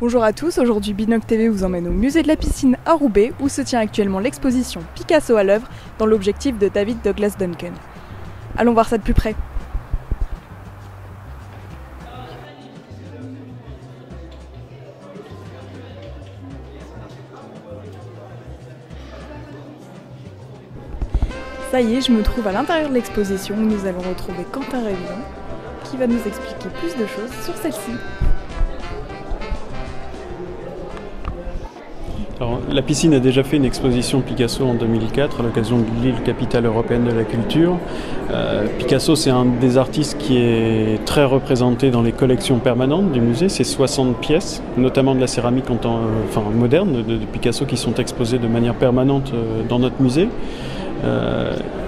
Bonjour à tous, aujourd'hui Binocle TV vous emmène au musée de la piscine à Roubaix où se tient actuellement l'exposition Picasso à l'œuvre dans l'objectif de David Douglas Duncan. Allons voir ça de plus près. Ça y est, je me trouve à l'intérieur de l'exposition où nous allons retrouver Quentin Révillon qui va nous expliquer plus de choses sur celle-ci. Alors, la piscine a déjà fait une exposition Picasso en 2004 à l'occasion de l'île capitale européenne de la culture. Picasso, c'est un des artistes qui est très représenté dans les collections permanentes du musée. C'est 60 pièces, notamment de la céramique moderne de Picasso qui sont exposées de manière permanente dans notre musée.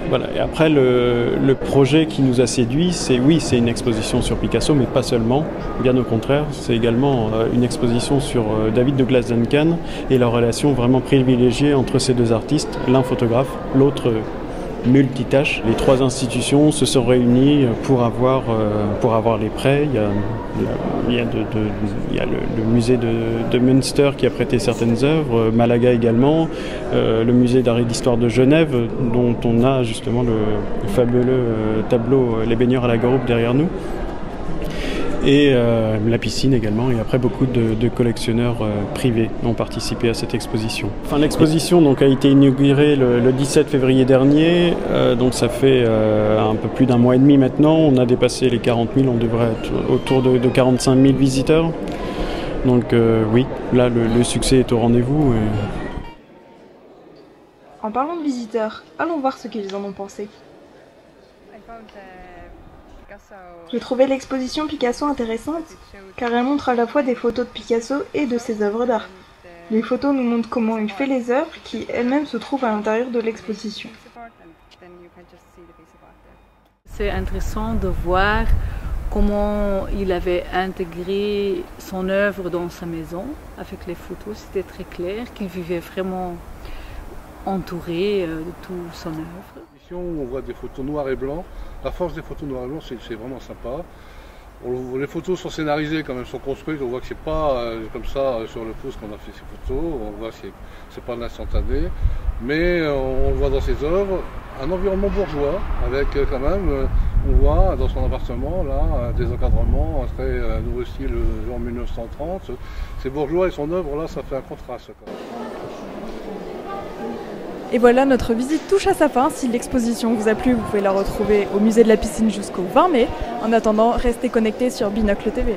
Voilà. Et après, le projet qui nous a séduit, c'est une exposition sur Picasso, mais pas seulement, bien au contraire, c'est également une exposition sur David Douglas Duncan et la relation vraiment privilégiée entre ces deux artistes, l'un photographe, l'autre multitâche. Les trois institutions se sont réunies pour avoir les prêts. Il y a le musée de Münster qui a prêté certaines œuvres, Malaga également, le musée d'art et d'histoire de Genève, dont on a justement le fabuleux tableau Les baigneurs à la groupe derrière nous. Et la piscine également, et après beaucoup de collectionneurs privés ont participé à cette exposition. L'exposition donc, a été inaugurée le 17 février dernier, donc ça fait un peu plus d'un mois et demi maintenant. On a dépassé les 40 000, on devrait être autour de 45 000 visiteurs. Donc oui, là le succès est au rendez-vous. En parlant de visiteurs, allons voir ce qu'ils en ont pensé. J'ai trouvé l'exposition Picasso intéressante car elle montre à la fois des photos de Picasso et de ses œuvres d'art. Les photos nous montrent comment il fait les œuvres qui elles-mêmes se trouvent à l'intérieur de l'exposition. C'est intéressant de voir comment il avait intégré son œuvre dans sa maison avec les photos. C'était très clair qu'il vivait vraiment entouré de toute son œuvre. On voit des photos noires et blancs. La force des photos noires et blancs, c'est vraiment sympa. Les photos sont scénarisées quand même, sont construites. On voit que c'est pas comme ça sur le pouce qu'on a fait ces photos. On voit que c'est pas de l'instantané. Mais on le voit dans ses œuvres, un environnement bourgeois, avec quand même, on voit dans son appartement là des encadrements très nouveau style genre 1930. C'est bourgeois et son œuvre là, ça fait un contraste. Et voilà, notre visite touche à sa fin. Si l'exposition vous a plu, vous pouvez la retrouver au musée de la piscine jusqu'au 20 mai. En attendant, restez connectés sur Binocle TV.